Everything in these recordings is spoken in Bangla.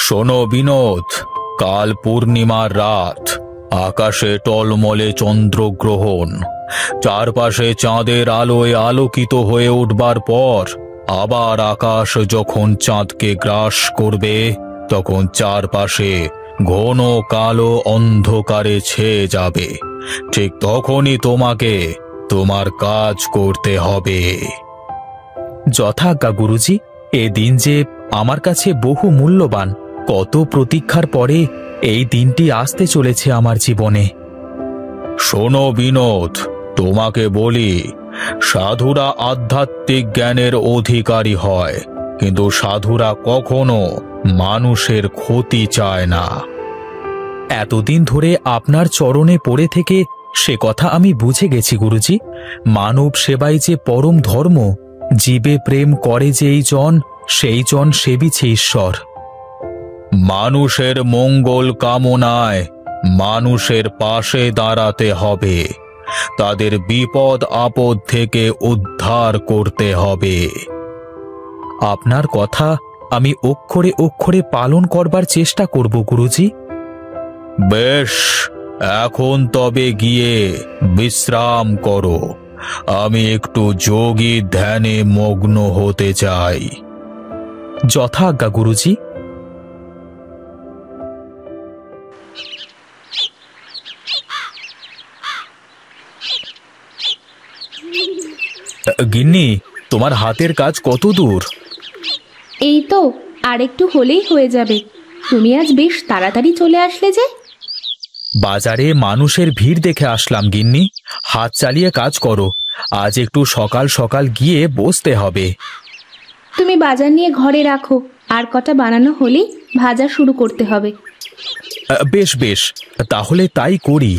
শোনো বিনোদ, কাল পূর্ণিমার রাত, আকাশে টলমলে চন্দ্রগ্রহণ, চারপাশে চাঁদের আলোয় আলোকিত হয়ে উঠবার পর আবার আকাশ যখন চাঁদকে গ্রাস করবে, তখন চারপাশে ঘন কালো অন্ধকারে ছেয়ে যাবে। ঠিক তখনই তোমাকে তোমার কাজ করতে হবে। যথাজ্ঞা গুরুজি। এ দিন যে আমার কাছে বহু মূল্যবান। কত প্রতীক্ষার পরে এই দিনটি আসতে চলেছে আমার জীবনে। শোনো বিনোদ, তোমাকে বলি, সাধুরা আধ্যাত্মিক জ্ঞানের অধিকারী হয়, কিন্তু সাধুরা কখনো মানুষের ক্ষতি চায় না। এতদিন ধরে আপনার চরণে পড়ে থেকে সে কথা আমি বুঝে গেছি গুরুজি। মানব সেবাই যে পরম ধর্ম। জীবে প্রেম করে যেই জন, সেই জন সেবিছে ঈশ্বর। মানুষের মঙ্গল কামনায় মানুষের পাশে দাঁড়াতে হবে, তাদের বিপদ আপদ থেকে উদ্ধার করতে হবে। আপনার কথা আমি অক্ষরে অক্ষরে পালন করবার চেষ্টা করব গুরুজি। বেশ, এখন তবে গিয়ে বিশ্রাম করো। আমি একটু যোগী ধ্যানে মগ্ন হতে চাই। যথাজ্ঞা গুরুজি। গিন্নি, তোমার হাতের কাজ কত দূর? এই তো আর একটু হলেই হয়ে যাবে। তুমি আজ বেশ তাড়াতাড়ি চলে আসলে যে? বাজারে মানুষের ভিড় দেখে আসলাম গিন্নি। হাত চালিয়ে কাজ করো, আজ একটু সকাল সকাল গিয়ে বসতে হবে। তুমি বাজার নিয়ে ঘরে রাখো, আর কটা বানানো হলেই ভাজা শুরু করতে হবে। বেশ বেশ, তাহলে তাই করি।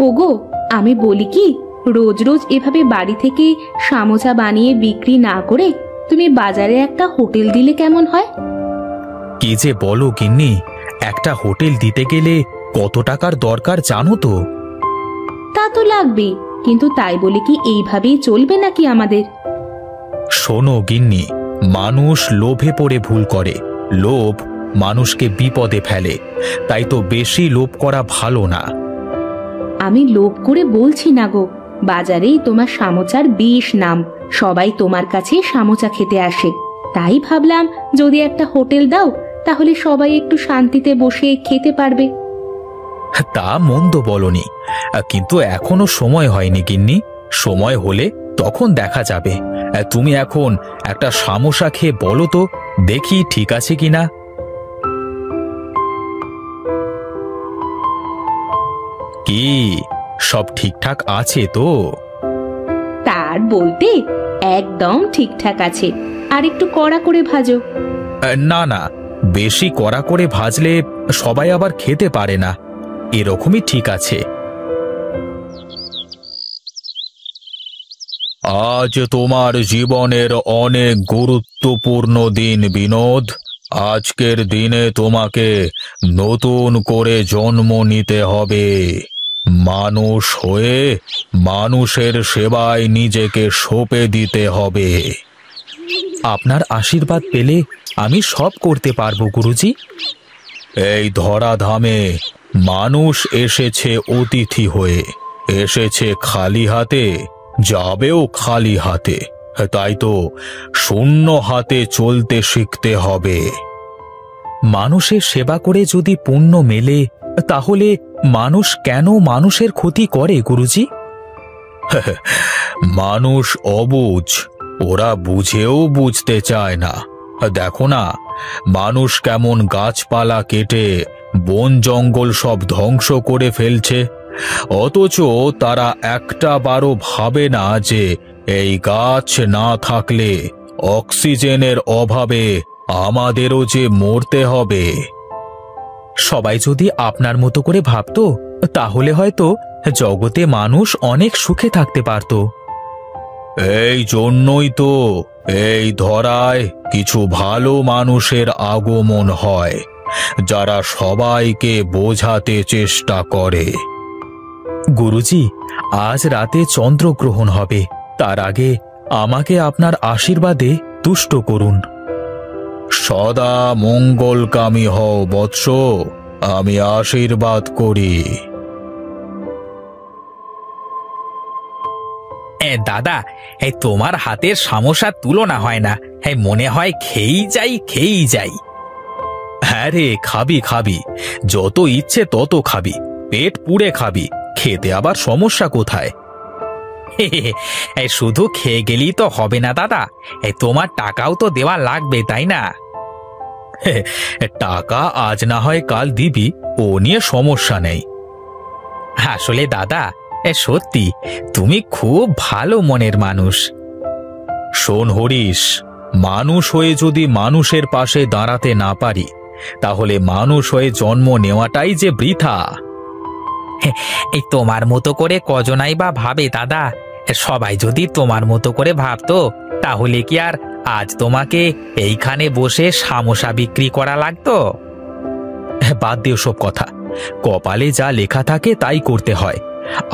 ওগো, আমি বলি কি, রোজ রোজ এভাবে বাড়ি থেকে সামোসা বানিয়ে বিক্রি না করে তুমি বাজারে একটা হোটেল দিলে কেমন হয়? কি যে বলো গিন্নি, একটা হোটেল দিতে গেলে কত টাকার দরকার জানো তো? তা তো লাগবেই, কিন্তু তাই বলে কি এইভাবেই চলবে নাকি আমাদের? শোনো গিন্নি, মানুষ লোভে পড়ে ভুল করে। লোভ মানুষকে বিপদে ফেলে, তাই তো বেশি লোভ করা ভালো না। আমি লোভ করে বলছি না গো, বাজারেই তোমার সামোচার বেশ নাম, সবাই তোমার কাছে সামোচা খেতে আসে। তাই ভাবলাম যদি একটা হোটেল দাও তাহলে সবাই একটু শান্তিতে বসে খেতে পারবে। তা মন্দ বলনি, কিন্তু এখনো সময় হয়নি গিন্নি। সময় হলে তখন দেখা যাবে। তুমি এখন একটা সামোসা খেয়ে বলো তো দেখি ঠিক আছে কিনা। কি সব ঠিকঠাক আছে তো? তার বলতে একদম ঠিকঠাক আছে, আর একটু কড়া করে ভাজো। না না, বেশি কড়া করে ভাজলে সবাই আবার খেতে পারে না। এরকমই ঠিক আছে। আজ তোমার জীবনের অনেক গুরুত্বপূর্ণ দিন বিনোদ। আজকের দিনে তোমাকে নতুন করে জন্ম নিতে হবে। মানুষ হয়ে মানুষের সেবায় নিজেকে সঁপে দিতে হবে। আপনার আশীর্বাদ পেলে আমি সব করতে পারবো গুরুজি। এই ধরাধামে মানুষ এসেছে অতিথি হয়ে, এসেছে খালি হাতে, যাবেও খালি হাতে। তাই তো শূন্য হাতে চলতে শিখতে হবে। মানুষের সেবা করে যদি পুণ্য মেলে, তাহলে মানুষ কেন মানুষের ক্ষতি করে গুরুজি? মানুষ অবুঝ, ওরা বুঝেও বুঝতে চায় না। দেখো না, মানুষ কেমন গাছপালা কেটে বন জঙ্গল সব ধ্বংস করে ফেলছে, অথচ তারা একটা বারও ভাবে না যে এই গাছ না থাকলে অক্সিজেনের অভাবে আমাদেরও যে মরতে হবে। সবাই যদি আপনার মতো করে ভাবতো, তাহলে হয়তো জগতে মানুষ অনেক সুখে থাকতে পারত। এই জন্যই তো এই ধরায় কিছু ভালো মানুষের আগমন হয়, যারা সবাইকে বোঝাতে চেষ্টা করে। গুরুজি, আজ রাতে চন্দ্রগ্রহণ হবে, তার আগে আমাকে আপনার আশীর্বাদে তুষ্ট করুন। সদা মঙ্গলকামী হও বৎস, আমি আশীর্বাদ করি। দাদা, তোমার হাতের সামোসার তুলনা হয় না, মনে হয় খেয়েই যাই। হ্যাঁ রে, খাবি খাবি, যত ইচ্ছে তত খাবি, পেট পুড়ে খাবি, খেতে আবার সমস্যা কোথায়? শুধু খেয়ে গেলেই তো হবে না দাদা, তোমার টাকাও তো দেওয়া লাগবে, তাই না? টাকা আজ না হয় কাল দিবি, ও নিয়ে সমস্যা নেই। আসলে দাদা, সত্যি তুমি খুব ভালো মনের মানুষ। শোন হরিশ, মানুষ হয়ে যদি মানুষের পাশে দাঁড়াতে না পারি, তাহলে মানুষ হয়ে জন্ম নেওয়াটাই যে বৃথা। তোমার মতো করে কজনাই বা ভাবে দাদা, সবাই যদি তোমার মতো করে ভাবতো, তাহলে কি আর আজ তোমাকে এইখানে বসে সামোসা বিক্রি করা লাগতো? বাদ দিও সব কথা, কপালে যা লেখা থাকে তাই করতে হয়।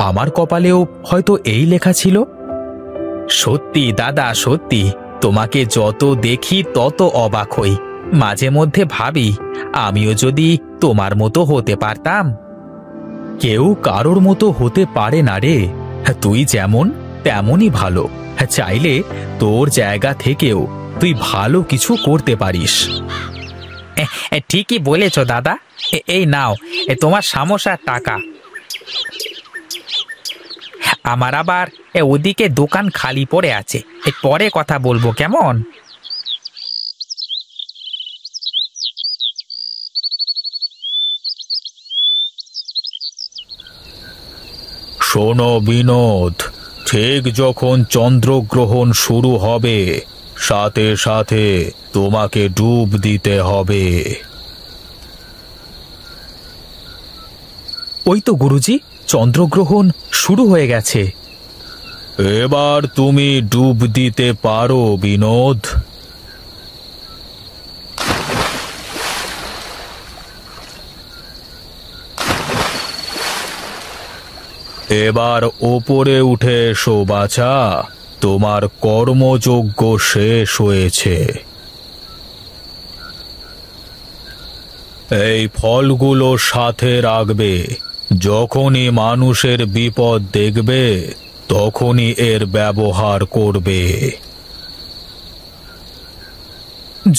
আমার কপালেও হয়তো এই লেখা ছিল। সত্যি দাদা, সত্যি তোমাকে যত দেখি তত অবাক হই। মাঝে মধ্যে ভাবি, আমিও যদি তোমার মতো হতে পারতাম। কেউ কারোর মতো হতে পারে না রে, তুই যেমন তেমনই ভালো। চাইলে তোর জায়গা থেকেও তুই ভালো কিছু করতে পারিস। ঠিকই বলেছ দাদা, এই নাও তোমার সামোসার টাকা। আমার আবার ওদিকে দোকান খালি পড়ে আছে, পরে কথা বলবো, কেমন? শোনো বিনোদ, ঠিক যখন চন্দ্রগ্রহণ শুরু হবে, সাথে সাথে তোমাকে ডুব দিতে হবে। ওই তো গুরুজি, চন্দ্রগ্রহণ শুরু হয়ে গেছে। এবার তুমি ডুব দিতে পারো বিনোদ। এবার ওপরে উঠে এসো বাছা, তোমার কর্মযজ্ঞ শেষ হয়েছে। এই ফলগুলো সাথে রাখবে, যখনই মানুষের বিপদ দেখবে তখনই এর ব্যবহার করবে।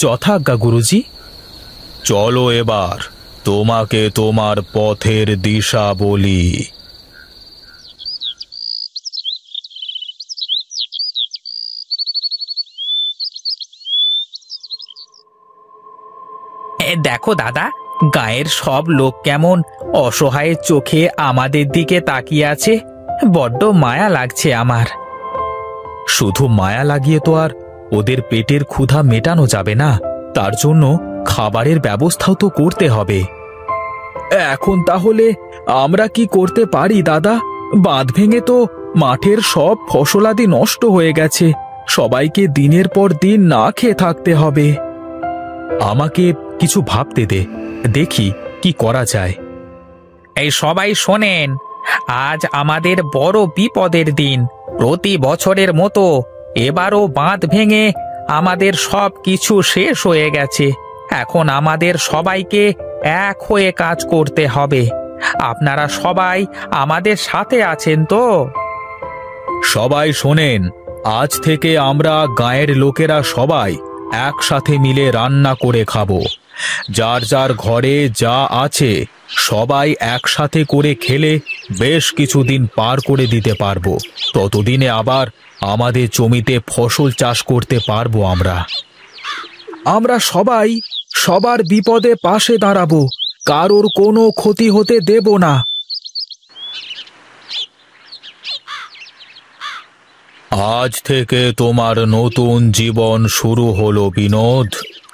যথাজ্ঞা গুরুজি। চলো এবার তোমাকে তোমার পথের দিশা বলি। দেখো দাদা, গায়ের সব লোক কেমন অসহায়ের চোখে আমাদের দিকে তাকিয়ে আছে, বড্ড মায়া লাগছে আমার। শুধু মায়া লাগিয়ে তো আর ওদের পেটের ক্ষুধা মেটানো যাবে না, তার জন্য খাবারের ব্যবস্থাও তো করতে হবে। এখন তাহলে আমরা কি করতে পারি দাদা? বাঁধ ভেঙে তো মাঠের সব ফসলাদি নষ্ট হয়ে গেছে, সবাইকে দিনের পর দিন না খেয়ে থাকতে হবে। আমাকে কিছু ভাবতে দে, দেখি কি করা যায়। এই সবাই শোনেন, আজ আমাদের বড় বিপদের দিন। প্রতি বছরের মতো এবারও বাঁধ ভেঙে আমাদের সব কিছু শেষ হয়ে গেছে। এখন আমাদের সবাইকে এক হয়ে কাজ করতে হবে। আপনারা সবাই আমাদের সাথে আছেন তো? সবাই শোনেন, আজ থেকে আমরা গাঁয়ের লোকেরা সবাই একসাথে মিলে রান্না করে খাবো। যার যার ঘরে যা আছে সবাই একসাথে করে খেলে বেশ কিছুদিন পার করে দিতে পারবো। ততদিনে আবার আমাদের জমিতে ফসল চাষ করতে পারবো। আমরা সবাই সবার বিপদে পাশে দাঁড়াবো, কারোর কোনো ক্ষতি হতে দেব না। আজ থেকে তোমার নতুন জীবন শুরু হলো বিনোদ।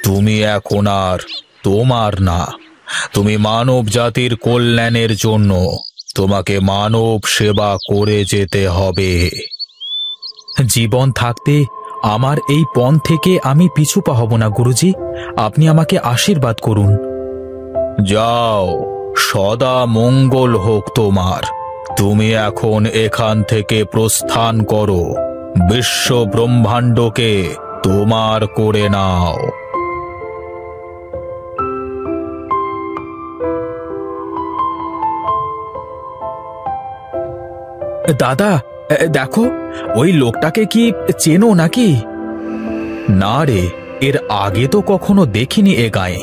তুমি এখন আর তোমার না, তুমি মানব জাতির কল্যাণের জন্য তোমাকে মানব সেবা করে যেতে হবে। জীবন থাকতে আমার এই পণ থেকে আমি পিছু পা হব না গুরুজি। আপনি আমাকে আশীর্বাদ করুন। যাও, সদা মঙ্গল হোক তোমার। তুমি এখন এখান থেকে প্রস্থান করো, বিশ্ব ব্রহ্মাণ্ডকে তোমার করে নাও। দাদা, দেখো, ওই লোকটাকে কি চেনো নাকি? না রে, এর আগে তো কখনো দেখিনি এ গায়ে।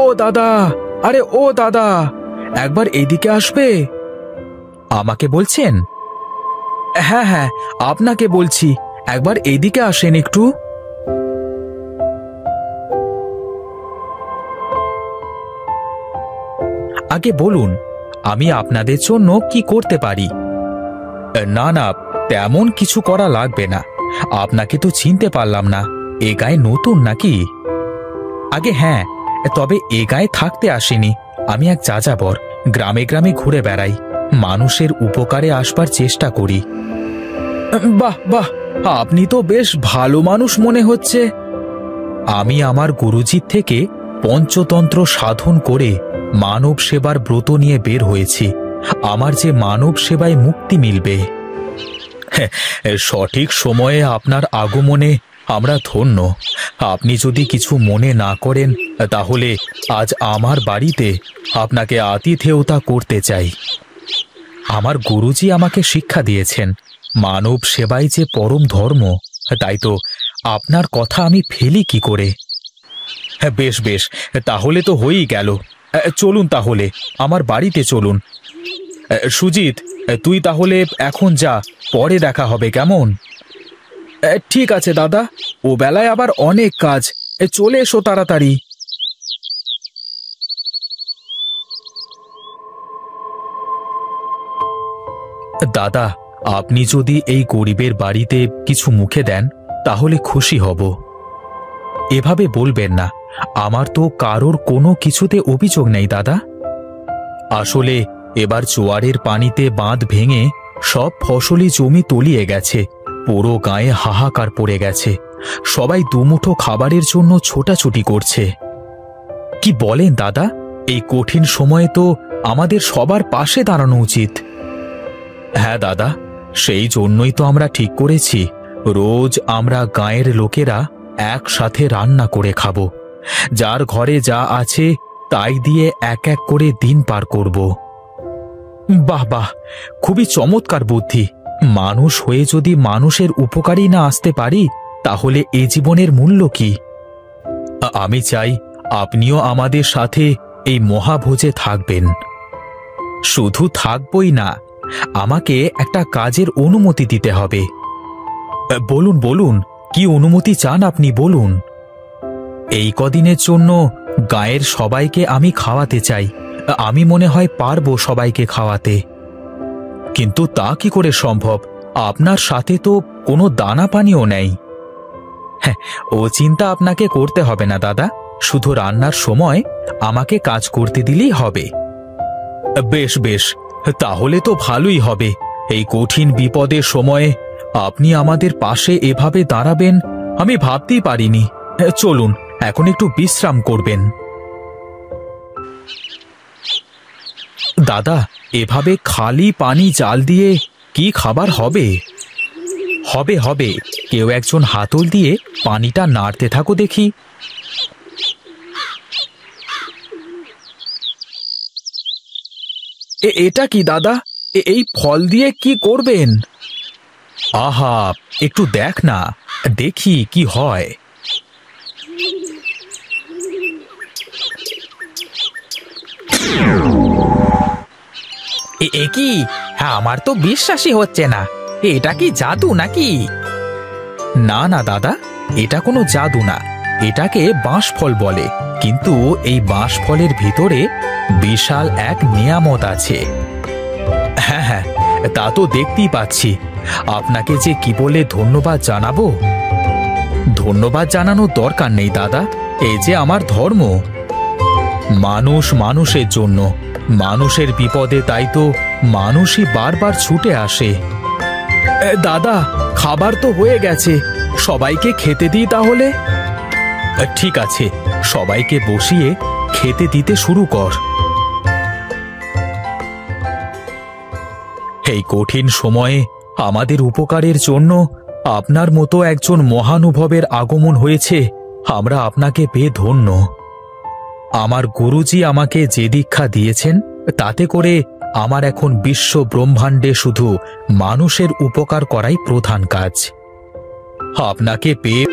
ও দাদা, আরে ও দাদা, একবার এইদিকে আসবে। আমাকে বলছেন? হ্যাঁ হ্যাঁ, আপনাকে বলছি, একবার এইদিকে আসেন একটু। আগে বলুন, আমি আপনাদের জন্য কি করতে পারি? না না, তেমন কিছু করা লাগবে না। আপনাকে তো চিনতে পারলাম না। এ গায়ে নতুন নাকি? আগে হ্যাঁ, তবে এ গায়ে থাকতে আসিনি। আমি এক যাযাবর, গ্রামে গ্রামে ঘুরে বেড়াই, মানুষের উপকারে আসবার চেষ্টা করি। বাহ বাহ, আপনি তো বেশ ভালো মানুষ মনে হচ্ছে। আমি আমার গুরুজির থেকে পঞ্চতন্ত্র সাধন করে মানব সেবার ব্রত নিয়ে বের হয়েছি। আমার যে মানব সেবায় মুক্তি মিলবে। সঠিক সময়ে আপনার আগমনে আমরা ধন্য। আপনি যদি কিছু মনে না করেন, তাহলে আজ আমার বাড়িতে আপনাকে আতিথেয়তা করতে চাই। আমার গুরুজি আমাকে শিক্ষা দিয়েছেন মানব সেবাই যে পরম ধর্ম, তাই তো আপনার কথা আমি ফেলি কি করে? বেশ বেশ, তাহলে তো হয়েই গেল। চলুন তাহলে, আমার বাড়িতে চলুন। সুজিত, তুই তাহলে এখন যা, পরে দেখা হবে, কেমন? ঠিক আছে দাদা, ও বেলায় আবার অনেক কাজ। চলে এসো তাড়াতাড়ি। দাদা, আপনি যদি এই গরিবের বাড়িতে কিছু মুখে দেন তাহলে খুশি হব। এভাবে বলবেন না, আমার তো কারোর কোনো কিছুতে অভিযোগ নেই দাদা। আসলে এবার জোয়ারের পানিতে বাঁধ ভেঙে সব ফসলি জমি তলিয়ে গেছে, পুরো গায়ে হাহাকার পড়ে গেছে। সবাই দুমুঠো খাবারের জন্য ছোটাছুটি করছে। কি বলেন দাদা? এই কঠিন সময়ে তো আমাদের সবার পাশে দাঁড়ানো উচিত। হ্যাঁ দাদা, সেই জন্যই তো আমরা ঠিক করেছি রোজ আমরা গাঁয়ের লোকেরা একসাথে রান্না করে খাবো। যার ঘরে যা আছে তাই দিয়ে এক এক করে দিন পার করব। বাহ বাহ, খুবই চমৎকার বুদ্ধি। মানুষ হয়ে যদি মানুষের উপকারী না আসতে পারি, তাহলে এ জীবনের মূল্য কি? আমি চাই আপনিও আমাদের সাথে এই মহাভোজে থাকবেন। শুধু থাকবই না, আমাকে একটা কাজের অনুমতি দিতে হবে। বলুন বলুন, কি অনুমতি চান আপনি বলুন। এই কদিনের জন্য গায়ের সবাইকে আমি খাওয়াতে চাই। আমি মনে হয় পারবো সবাইকে খাওয়াতে। কিন্তু তা কি করে সম্ভব? আপনার সাথে তো কোনো দানা পানিও নেই। হ্যাঁ, ও চিন্তা আপনাকে করতে হবে না দাদা, শুধু রান্নার সময় আমাকে কাজ করতে দিলেই হবে। বেশ বেশ, তাহলে তো ভালোই হবে। এই কঠিন বিপদের সময়ে আপনি আমাদের পাশে এভাবে দাঁড়াবেন আমি ভাবতেই পারিনি। চলুন, এখন একটু বিশ্রাম করবেন। দাদা, এভাবে খালি পানি জাল দিয়ে কি খাবার হবে? হবে হবে, কেউ একজন হাতল দিয়ে পানিটা নাড়তে থাকো দেখি। এটা কি দাদা? এই ফল দিয়ে কি করবেন? আহা, একটু দেখ না, দেখি কি হয়। এ কি? হ্যাঁ, আমার তো বিশ্বাসই হচ্ছে না। এটা কি জাদু নাকি? না না দাদা, এটা কোনো জাদু না। এটাকে বাঁশফল বলে, কিন্তু এই বাঁশফলের ভিতরে বিশাল এক নিয়ামত আছে। হ্যাঁ হ্যাঁ, তা তো দেখতেই পাচ্ছি। আপনাকে যে কি বলে ধন্যবাদ জানাবো? ধন্যবাদ জানানোর দরকার নেই দাদা, এই যে আমার ধর্ম। মানুষ মানুষের জন্য, মানুষের বিপদে তাই তো মানুষই বারবার ছুটে আসে। দাদা, খাবার তো হয়ে গেছে, সবাইকে খেতে দিই তাহলে। ঠিক আছে, সবাইকে বসিয়ে খেতে দিতে শুরু কর। এই কঠিন সময়ে আমাদের উপকারের জন্য আপনার মতো একজন মহানুভবের আগমন হয়েছে, আমরা আপনাকে পেয়ে ধন্য। আমার গুরুজি আমাকে যে দীক্ষা দিয়েছেন তাতে করে আমার এখন বিশ্ব ব্রহ্মাণ্ডে শুধু মানুষের উপকার করাই প্রধান কাজ। আপনাকে পেয়ে